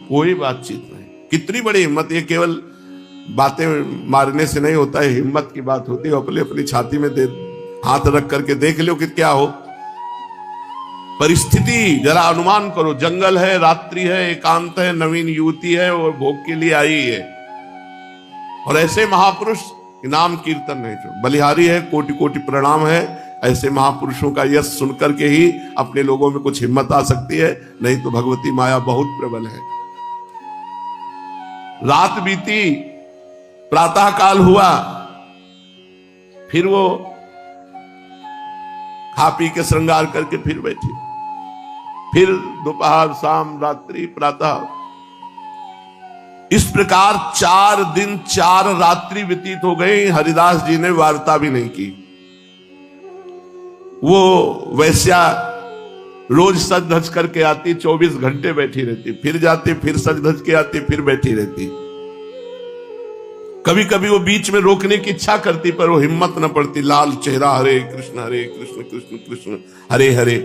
कोई बातचीत नहीं। कितनी बड़ी हिम्मत! ये केवल बातें मारने से नहीं होता है, हिम्मत की बात होती है। अपने अपनी छाती में हाथ रख करके देख लो कि क्या हो परिस्थिति, जरा अनुमान करो। जंगल है, रात्रि है, एकांत है, नवीन युवती है और भोग के लिए आई है। और ऐसे महापुरुष, नाम कीर्तन नहीं छोड़, बलिहारी है, कोटि कोटि प्रणाम है। ऐसे महापुरुषों का यश सुनकर के ही अपने लोगों में कुछ हिम्मत आ सकती है, नहीं तो भगवती माया बहुत प्रबल है। रात बीती, प्रातः काल हुआ, फिर वो खा पी के श्रृंगार करके फिर बैठी। फिर दोपहर, शाम, रात्रि, प्रातः, इस प्रकार 4 दिन 4 रात्रि व्यतीत हो गई। हरिदास जी ने वार्ता भी नहीं की। वो वैश्या रोज सज धज करके आती, 24 घंटे बैठी रहती, फिर जाती, फिर सज धज के आती, फिर बैठी रहती। कभी कभी वो बीच में रोकने की इच्छा करती, पर वो हिम्मत न पड़ती। लाल चेहरा, हरे कृष्ण कृष्ण कृष्ण हरे हरे।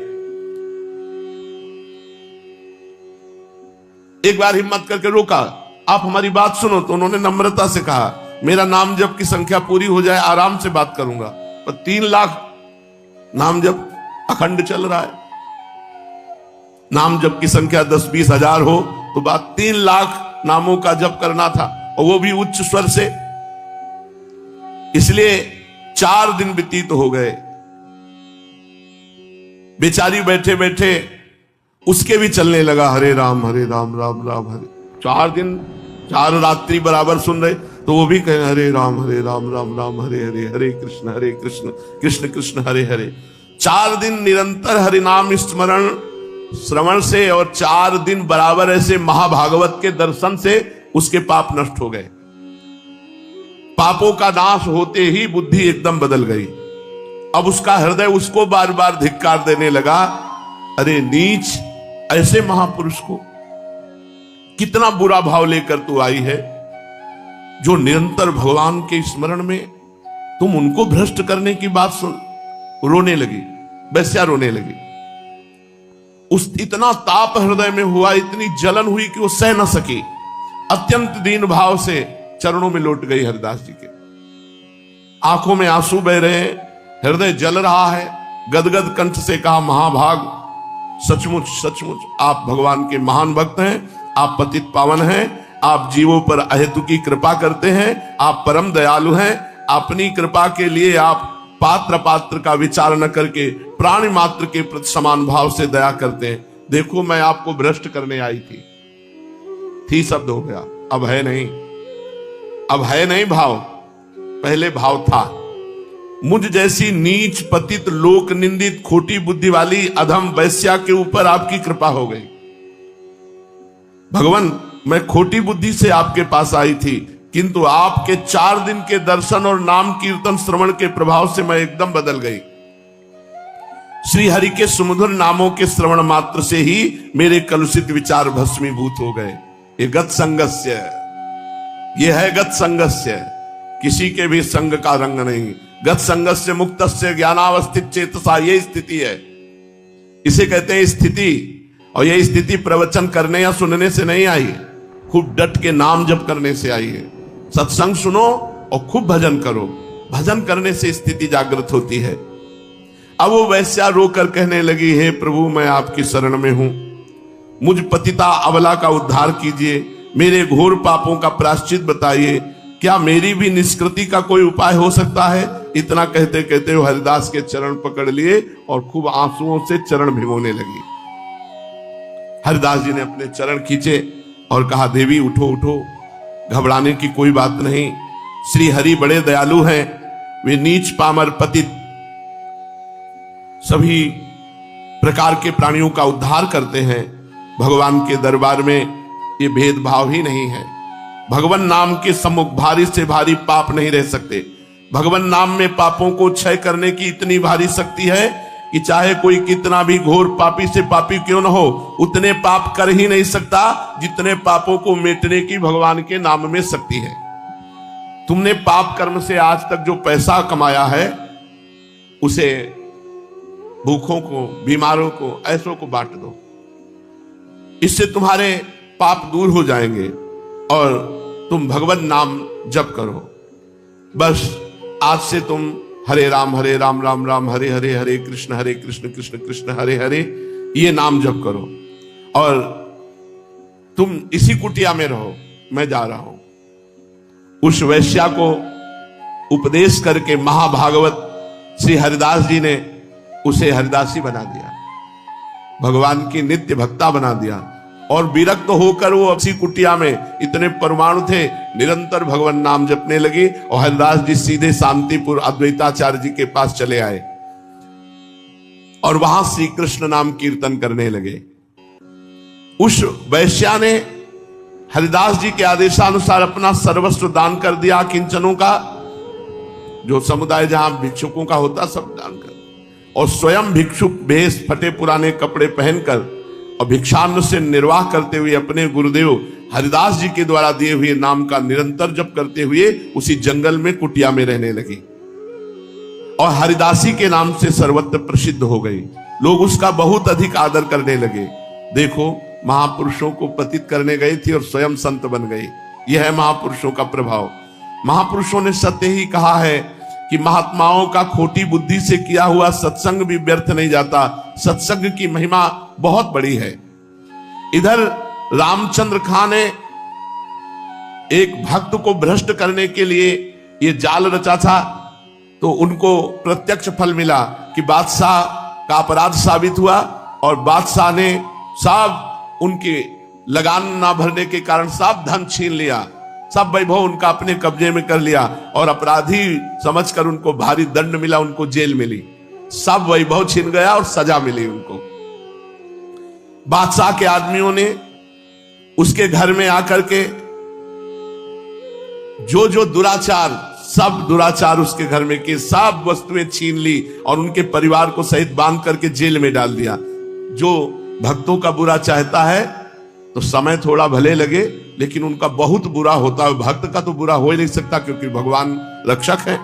एक बार हिम्मत करके रोका, आप हमारी बात सुनो। तो उन्होंने नम्रता से कहा, मेरा नाम जप की संख्या पूरी हो जाए, आराम से बात करूंगा। पर 3 लाख नाम जप अखंड चल रहा है। नाम जप की संख्या 10-20 हजार हो तो बात 3 लाख नामों का जप करना था, और वो भी उच्च स्वर से। इसलिए 4 दिन व्यतीत हो गए। बेचारी बैठे बैठे उसके भी चलने लगा, हरे राम राम राम हरे। 4 दिन 4 रात्रि बराबर सुन रहे, तो वो भी कहे, हरे राम राम राम हरे हरे, हरे कृष्ण कृष्ण कृष्ण हरे हरे। 4 दिन निरंतर हरिनाम स्मरण श्रवण से और 4 दिन बराबर ऐसे महाभागवत के दर्शन से उसके पाप नष्ट हो गए। पापों का नाश होते ही बुद्धि एकदम बदल गई। अब उसका हृदय उसको बार बार धिक्कार देने लगा, अरे नीच, ऐसे महापुरुष को कितना बुरा भाव लेकर तू आई है, जो निरंतर भगवान के स्मरण में तुम उनको भ्रष्ट करने की बात सुन। रोने लगी, वैश्या रोने लगी। उस इतना ताप हृदय में हुआ, इतनी जलन हुई कि वो सह न सकी। अत्यंत दीन भाव से चरणों में लौट गई हरिदास जी के। आंखों में आंसू बह रहे हैं, हृदय जल रहा है। गदगद कंठ से कहा, महाभाग, सचमुच सचमुच आप भगवान के महान भक्त हैं, आप पतित पावन हैं, आप जीवों पर अहेतु की कृपा करते हैं, आप परम दयालु हैं। अपनी कृपा के लिए आप पात्र का विचार न करके प्राणी मात्र के प्रति समान भाव से दया करते हैं। देखो, मैं आपको भ्रष्ट करने आई थी शब्द हो गया, अब है नहीं, अब है नहीं भाव, पहले भाव था। मुझ जैसी नीच पतित लोक निंदित खोटी बुद्धि वाली अधम वैश्या के ऊपर आपकी कृपा हो गई। भगवान, मैं खोटी बुद्धि से आपके पास आई थी, किंतु आपके 4 दिन के दर्शन और नाम कीर्तन श्रवण के प्रभाव से मैं एकदम बदल गई। श्री हरि के सुमधुर नामों के श्रवण मात्र से ही मेरे कलुषित विचार भस्मीभूत हो गए। ये गत संगस्य, ये है गत संगस्य। किसी के भी संग का रंग नहीं। गत संगस्य मुक्तस्य ज्ञानावस्थित चेतसा, ये स्थिति है। इसे कहते हैं स्थिति। और यह स्थिति प्रवचन करने या सुनने से नहीं आई, खूब डट के नाम जप करने से आई है। सत्संग सुनो और खूब भजन करो, भजन करने से स्थिति जागृत होती है। अब वो वैश्या रोकर कहने लगी, हे प्रभु मैं आपकी शरण में हूं, मुझ पतिता अबला का उद्धार कीजिए, मेरे घोर पापों का प्रायश्चित बताइए, क्या मेरी भी निष्कृति का कोई उपाय हो सकता है। इतना कहते कहते वो हरिदास के चरण पकड़ लिए और खूब आंसुओं से चरण भिगोने लगी। हरिदास जी ने अपने चरण खींचे और कहा, देवी उठो उठो, घबराने की कोई बात नहीं। श्री हरि बड़े दयालु हैं, वे नीच पामर पतित सभी प्रकार के प्राणियों का उद्धार करते हैं। भगवान के दरबार में ये भेदभाव ही नहीं है। भगवान नाम के सम्मुख भारी से भारी पाप नहीं रह सकते। भगवान नाम में पापों को क्षय करने की इतनी भारी शक्ति है कि चाहे कोई कितना भी घोर पापी से पापी क्यों न हो, उतने पाप कर ही नहीं सकता जितने पापों को मिटने की भगवान के नाम में शक्ति है। तुमने पाप कर्म से आज तक जो पैसा कमाया है, उसे भूखों को, बीमारों को, ऐसों को बांट दो। इससे तुम्हारे पाप दूर हो जाएंगे और तुम भगवान नाम जप करो। बस आज से तुम हरे राम राम राम हरे हरे, हरे कृष्ण कृष्ण कृष्ण हरे हरे, ये नाम जप करो और तुम इसी कुटिया में रहो, मैं जा रहा हूं। उस वैश्या को उपदेश करके महाभागवत श्री हरिदास जी ने उसे हरिदासी बना दिया, भगवान की नित्य भक्ता बना दिया। और विरक्त होकर वो उसी कुटिया में, इतने परमाणु थे, निरंतर भगवान नाम जपने लगी। और हरिदास जी सीधे शांतिपुर अद्वैताचार्य जी के पास चले आए और वहां श्री कृष्ण नाम कीर्तन करने लगे। उस वैश्या ने हरिदास जी के आदेशानुसार अपना सर्वस्व दान कर दिया, किंचनों का, जो समुदाय जहां भिक्षुकों का होता सब दान कर, और स्वयं भिक्षुक भेष, फटे पुराने कपड़े पहनकर और भिक्षान्न से निर्वाह करते हुए अपने गुरुदेव हरिदास जी के द्वारा दिए हुए नाम का निरंतर जप करते हुए उसी जंगल में कुटिया में रहने लगी और हरिदासी के नाम से सर्वत्र प्रसिद्ध हो गई। लोग उसका बहुत अधिक आदर करने लगे। देखो, महापुरुषों को पतित करने गई थी और स्वयं संत बन गई। यह है महापुरुषों का प्रभाव। महापुरुषों ने सत्य ही कहा है कि महात्माओं का खोटी बुद्धि से किया हुआ सत्संग भी व्यर्थ नहीं जाता। सत्संग की महिमा बहुत बड़ी है। इधर रामचंद्र खां ने एक भक्त को भ्रष्ट करने के लिए ये जाल रचा था, तो उनको प्रत्यक्ष फल मिला कि बादशाह का अपराध साबित हुआ और बादशाह ने सब उनके लगान ना भरने के कारण सब धन छीन लिया, सब वैभव उनका अपने कब्जे में कर लिया और अपराधी समझकर उनको भारी दंड मिला, उनको जेल मिली, सब वैभव छीन गया और सजा मिली उनको। बादशाह के आदमियों ने उसके घर में आकर के जो जो दुराचार, सब दुराचार उसके घर में किए, सब वस्तुएं छीन ली और उनके परिवार को सहित बांध करके जेल में डाल दिया। जो भक्तों का बुरा चाहता है तो समय थोड़ा भले लगे, लेकिन उनका बहुत बुरा होता है। भक्त का तो बुरा हो ही नहीं सकता क्योंकि भगवान रक्षक है।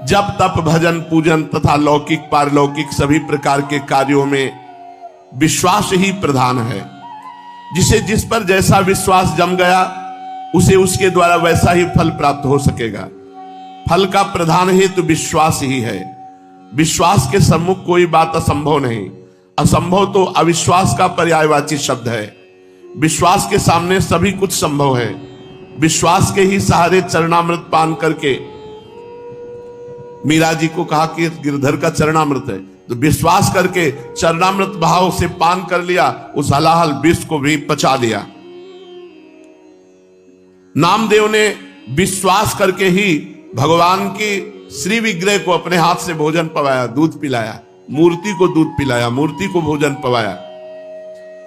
जब तप भजन पूजन तथा लौकिक पारलौकिक सभी प्रकार के कार्यों में विश्वास ही प्रधान है। जिसे जिस पर जैसा विश्वास जम गया उसे उसके द्वारा वैसा ही फल प्राप्त हो सकेगा। फल का प्रधान हेतु विश्वास ही है। विश्वास के सम्मुख कोई बात असंभव नहीं। असंभव तो अविश्वास का पर्यायवाची शब्द है। विश्वास के सामने सभी कुछ संभव है। विश्वास के ही सहारे चरणामृत पान करके, मीरा जी को कहा कि गिरधर का चरणामृत है, तो विश्वास करके चरणामृत भाव से पान कर लिया, उस हलाहल विष को भी पचा लिया। नामदेव ने विश्वास करके ही भगवान की श्री विग्रह को अपने हाथ से भोजन पवाया, दूध पिलाया, मूर्ति को दूध पिलाया, मूर्ति को भोजन पवाया।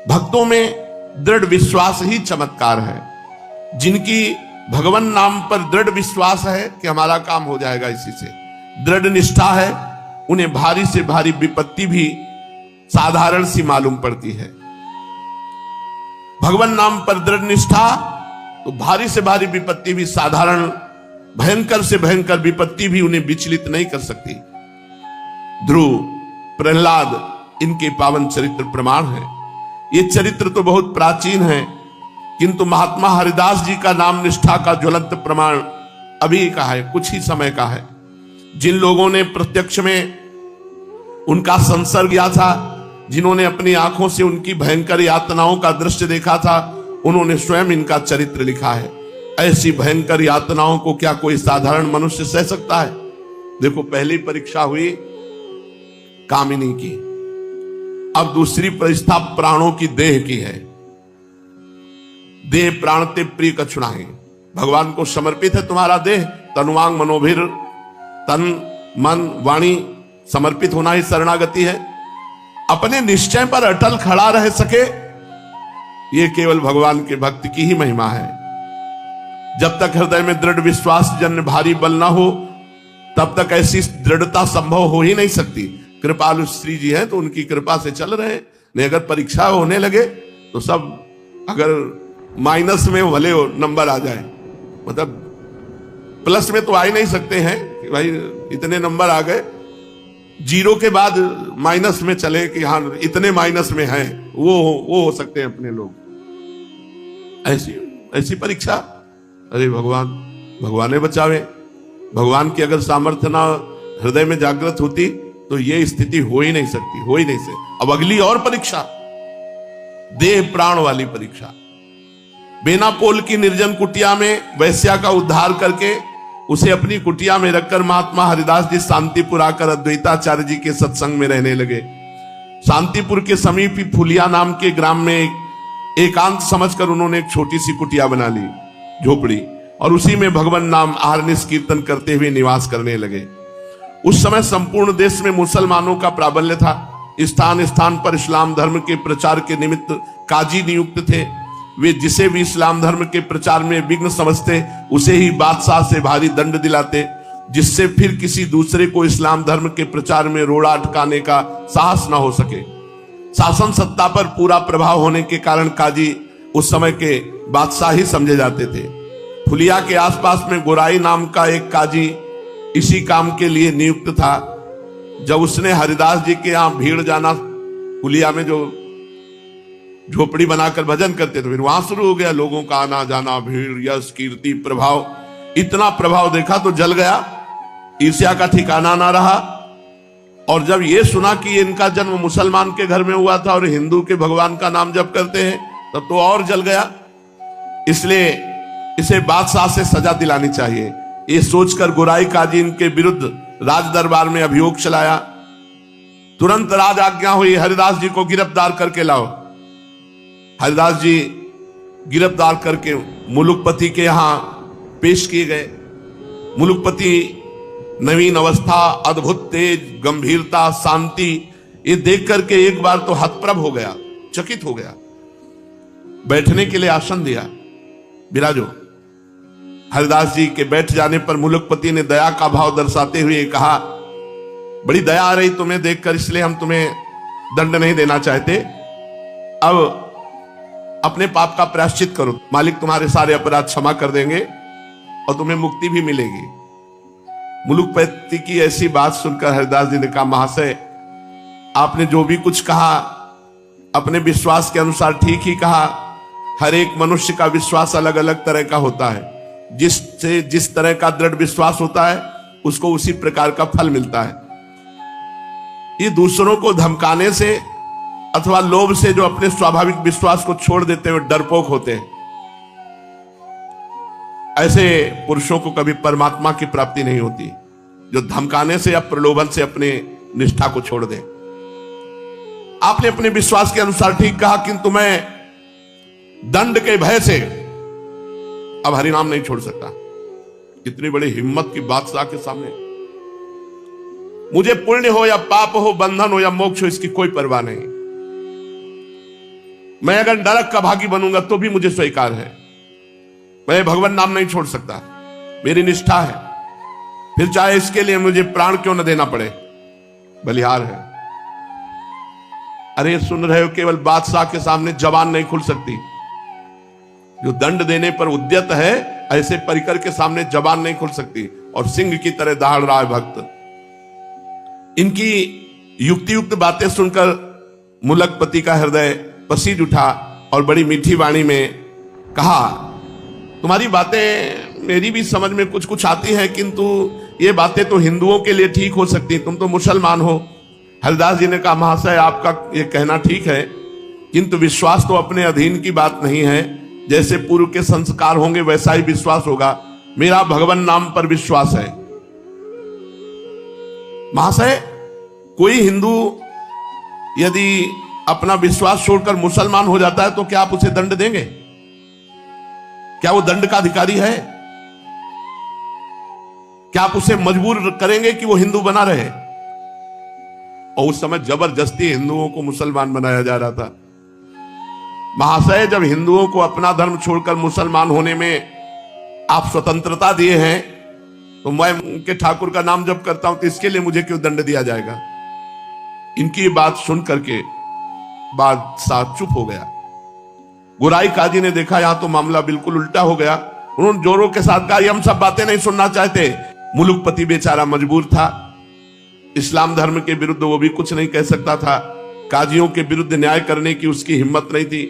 भक्तों में दृढ़ विश्वास ही चमत्कार है। जिनकी भगवान नाम पर दृढ़ विश्वास है कि हमारा काम हो जाएगा, इसी से दृढ़ निष्ठा है, उन्हें भारी से भारी विपत्ति भी साधारण सी मालूम पड़ती है। भगवान नाम पर दृढ़ निष्ठा तो भारी से भारी विपत्ति भी साधारण भयंकर से भयंकर विपत्ति भी उन्हें विचलित नहीं कर सकती। ध्रुव, प्रहलाद इनके पावन चरित्र प्रमाण है। ये चरित्र तो बहुत प्राचीन है, किंतु महात्मा हरिदास जी का नाम निष्ठा का ज्वलंत प्रमाण अभी का है, कुछ ही समय का है। जिन लोगों ने प्रत्यक्ष में उनका संसर्ग किया था, जिन्होंने अपनी आंखों से उनकी भयंकर यातनाओं का दृश्य देखा था, उन्होंने स्वयं इनका चरित्र लिखा है। ऐसी भयंकर यातनाओं को क्या कोई साधारण मनुष्य सह सकता है? देखो, पहली परीक्षा हुई कामिनी की, अब दूसरी परीक्षा प्राणों की देह की है। देह प्राण ते प्रिय कछुनाहि, भगवान को समर्पित है तुम्हारा देह। तनुवांग मनोभिर, तन मन वाणी समर्पित होना ही शरणागति है। अपने निश्चय पर अटल खड़ा रह सके, ये केवल भगवान के भक्त की ही महिमा है। जब तक हृदय में दृढ़ विश्वास जन्य भारी बल ना हो, तब तक ऐसी दृढ़ता संभव हो ही नहीं सकती। कृपालु श्री जी हैं तो उनकी कृपा से चल रहे हैं। नहीं, अगर परीक्षा होने लगे तो सब, अगर माइनस में भले नंबर आ जाए, मतलब प्लस में तो आ ही नहीं सकते हैं कि भाई इतने नंबर आ गए, जीरो के बाद माइनस में चले कि हाँ इतने माइनस में हैं, वो हो सकते हैं अपने लोग। ऐसी परीक्षा, अरे भगवान ने बचावे। भगवान की अगर सामर्थ्य ना हृदय में जागृत होती तो ये स्थिति हो ही नहीं सकती। अब अगली और परीक्षा, देह प्राण वाली परीक्षा। बेनापोल की निर्जन कुटिया में वैश्या का उद्धार करके उसे अपनी कुटिया में रखकर महात्मा हरिदास जी शांतिपुर आकर अद्वैताचार्य जी के सत्संग में रहने लगे। शांतिपुर के समीप ही फुलिया नाम के ग्राम में एकांत समझकर उन्होंने एक छोटी सी कुटिया बना ली, झोपड़ी, और उसी में भगवान नाम आहरनिश कीर्तन करते हुए निवास करने लगे। उस समय संपूर्ण देश में मुसलमानों का प्राबल्य था। स्थान स्थान पर इस्लाम धर्म के प्रचार के निमित्त काजी नियुक्त थे। वे जिसे भी इस्लाम धर्म के प्रचार में विघ्न समझते, उसे ही बादशाह से भारी दंड दिलाते, जिससे फिर किसी दूसरे को इस्लाम धर्म के प्रचार में रोड़ा अटकाने का साहस न हो सके। शासन सत्ता पर पूरा प्रभाव होने के कारण काजी उस समय के बादशाह ही समझे जाते थे। फुलिया के आसपास में गोराई नाम का एक काजी इसी काम के लिए नियुक्त था। जब उसने हरिदास जी के यहां भीड़ जाना, फुलिया में जो झोपड़ी बनाकर भजन करते थे, फिर वहां शुरू हो गया लोगों का आना जाना, भीड़, यश, कीर्ति, प्रभाव। इतना प्रभाव देखा तो जल गया, ईर्ष्या का ठिकाना ना रहा। और जब ये सुना कि इनका जन्म मुसलमान के घर में हुआ था और हिंदू के भगवान का नाम जप करते हैं, तब तो और जल गया। इसलिए इसे बादशाह से सजा दिलानी चाहिए, ये सोचकर गोराई काजी इनके विरुद्ध राज दरबार में अभियोग चलाया। तुरंत राज आज्ञा हुई, हरिदास जी को गिरफ्तार करके लाओ। हरिदास जी गिरफ्तार करके मुलुकपति के यहां पेश किए गए। मुलुकपति नवीन अवस्था, अद्भुत तेज, गंभीरता, शांति, ये देख करके एक बार तो हतप्रभ हो गया, चकित हो गया। बैठने के लिए आसन दिया, विराजो। हरिदास जी के बैठ जाने पर मुलुकपति ने दया का भाव दर्शाते हुए कहा, बड़ी दया आ रही तुम्हें देखकर, इसलिए हम तुम्हें दंड नहीं देना चाहते। अब अपने पाप का प्रायश्चित करो, मालिक तुम्हारे सारे अपराध क्षमा कर देंगे और तुम्हें मुक्ति भी मिलेगी। मुलुकपति की ऐसी बात सुनकर हरिदास जी ने कहा, महाशय आपने जो भी कुछ कहा अपने विश्वास के अनुसार ठीक ही कहा। हर एक मनुष्य का विश्वास अलग अलग तरह का होता है। जिससे जिस तरह का दृढ़ विश्वास होता है उसको उसी प्रकार का फल मिलता है। ये दूसरों को धमकाने से अथवा लोभ से जो अपने स्वाभाविक विश्वास को छोड़ देते हैं, डरपोक होते हैं। ऐसे पुरुषों को कभी परमात्मा की प्राप्ति नहीं होती, जो धमकाने से या प्रलोभन से अपने निष्ठा को छोड़ दे। आपने अपने विश्वास के अनुसार ठीक कहा, किंतु मैं दंड के भय से अब हरिनाम नहीं छोड़ सकता। कितनी बड़ी हिम्मत की बादशाह के सामने। मुझे पुण्य हो या पाप हो, बंधन हो या मोक्ष हो, इसकी कोई परवाह नहीं। मैं अगर नरक का भागी बनूंगा तो भी मुझे स्वीकार है। मैं भगवान नाम नहीं छोड़ सकता, मेरी निष्ठा है। फिर चाहे इसके लिए मुझे प्राण क्यों न देना पड़े, बलिहार है। अरे सुन रहे हो, केवल बादशाह के सामने जबान नहीं खुल सकती। जो दंड देने पर उद्यत है, ऐसे परिकर के सामने जबान नहीं खुल सकती और सिंह की तरह दहाड़ रहा है भक्त। इनकी युक्ति युक्त बातें सुनकर मुलकपति का हृदय पसीज उठा और बड़ी मीठी वाणी में कहा, तुम्हारी बातें मेरी भी समझ में कुछ कुछ आती हैं, किंतु ये बातें तो हिंदुओं के लिए ठीक हो सकती, तुम तो मुसलमान हो। हरिदास जी ने कहा, महाशय आपका ये कहना ठीक है, किंतु विश्वास तो अपने अधीन की बात नहीं है। जैसे पूर्व के संस्कार होंगे वैसा ही विश्वास होगा। मेरा भगवान नाम पर विश्वास है। महाशय, कोई हिंदू यदि अपना विश्वास छोड़कर मुसलमान हो जाता है तो क्या आप उसे दंड देंगे? क्या वो दंड का अधिकारी है? क्या आप उसे मजबूर करेंगे कि वो हिंदू बना रहे? और उस समय जबरदस्ती हिंदुओं को मुसलमान बनाया जा रहा था। महाशय, जब हिंदुओं को अपना धर्म छोड़कर मुसलमान होने में आप स्वतंत्रता दिए हैं, तो मैं उनके ठाकुर का नाम जप करता हूं, तो इसके लिए मुझे क्यों दंड दिया जाएगा? इनकी बात सुन करके बादशाह चुप हो गया। गुराई काजी ने देखा यहां तो मामला बिल्कुल उल्टा हो गया। उन्होंने जोरों के साथ कहा, हम सब बातें नहीं सुनना चाहते। मुलुकपति बेचारा मजबूर था। इस्लाम धर्म के विरुद्ध वो भी कुछ नहीं कह सकता था। काजियों के विरुद्ध न्याय करने की उसकी हिम्मत नहीं थी।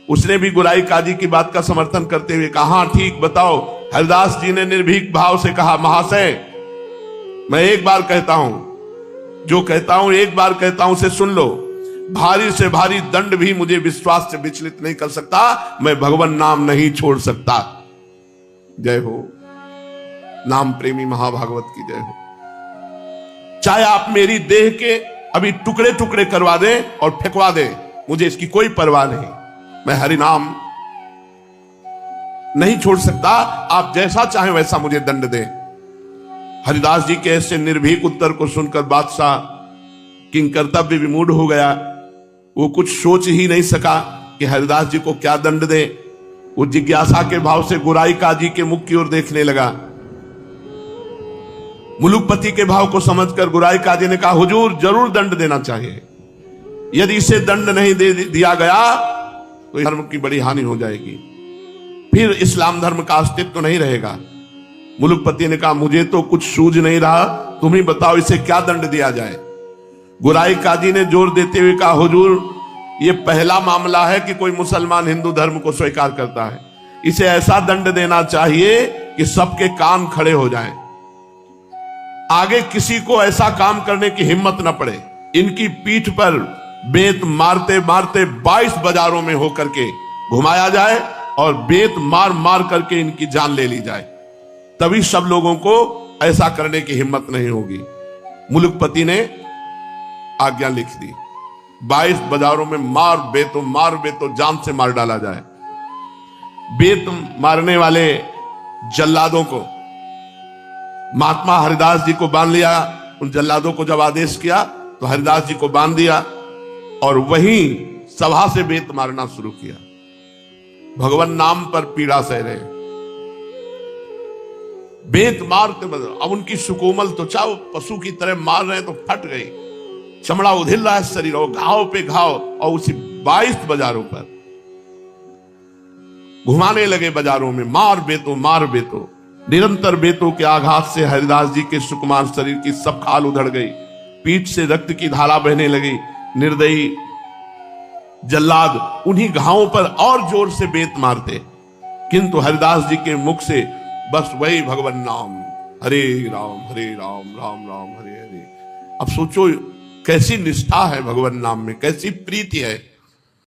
उसने भी गुराई काजी की बात का समर्थन करते हुए कहा, हाँ ठीक, बताओ। हरिदास जी ने निर्भीक भाव से कहा, महाशय मैं एक बार कहता हूं, जो कहता हूं एक बार कहता हूं, उसे सुन लो। भारी से भारी दंड भी मुझे विश्वास से विचलित नहीं कर सकता। मैं भगवान नाम नहीं छोड़ सकता। जय हो नाम प्रेमी महाभागवत की जय हो। चाहे आप मेरी देह के अभी टुकड़े टुकड़े करवा दें और फेंकवा दें, मुझे इसकी कोई परवाह नहीं। मैं हरि नाम नहीं छोड़ सकता। आप जैसा चाहें वैसा मुझे दंड दें। हरिदास जी के ऐसे निर्भीक उत्तर को सुनकर बादशाह किंग कर्तव्य विमूढ़ हो गया। वो कुछ सोच ही नहीं सका कि हरिदास जी को क्या दंड दे। वो जिज्ञासा के भाव से गुराई काजी के मुख की ओर देखने लगा। मुलुकपति के भाव को समझकर गुराई काजी ने कहा, हुजूर जरूर दंड देना चाहिए। यदि इसे दंड नहीं दे दिया गया तो धर्म की बड़ी हानि हो जाएगी, फिर इस्लाम धर्म का अस्तित्व नहीं रहेगा। मुलुकपति ने कहा, मुझे तो कुछ सूझ नहीं रहा, तुम ही बताओ इसे क्या दंड दिया जाए। गुराई काजी ने जोर देते हुए कहा, हुजूर ये पहला मामला है कि कोई मुसलमान हिंदू धर्म को स्वीकार करता है। इसे ऐसा दंड देना चाहिए कि सबके कान खड़े हो जाएं। आगे किसी को ऐसा काम करने की हिम्मत न पड़े। इनकी पीठ पर बेत मारते मारते 22 बाजारों में होकर के घुमाया जाए और बेत मार मार करके इनकी जान ले ली जाए, तभी सब लोगों को ऐसा करने की हिम्मत नहीं होगी। मुलुकपति ने आज्ञा लिख दी, 22 बाजारों में मार बेतो जान से मार डाला जाए। बेत मारने वाले जल्लादों को महात्मा हरिदास जी को बांध लिया। उन जल्लादों को जब आदेश किया तो हरिदास जी को बांध दिया और वहीं सभा से बेत मारना शुरू किया। भगवान नाम पर पीड़ा सह रहे, बेत मारते अब उनकी सुकोमल त्वचा पशु की तरह मार रहे तो फट गई, चमड़ा उधिल रहा है शरीर, और घाव पे घाव, और उसी 22 बाजारों पर घुमाने लगे। बाजारों में मार बेतो। निरंतर बेतों के आघात से हरिदास जी के सुकुमार शरीर की सब खाल उधड़ गई, पीठ से रक्त की धारा बहने लगी। निर्दयी जल्लाद उन्हीं घावों पर और जोर से बेत मारते, किंतु हरिदास जी के मुख से बस वही भगवान नाम, हरे राम राम राम हरे हरे। अब सोचो कैसी निष्ठा है भगवान नाम में, कैसी प्रीति है।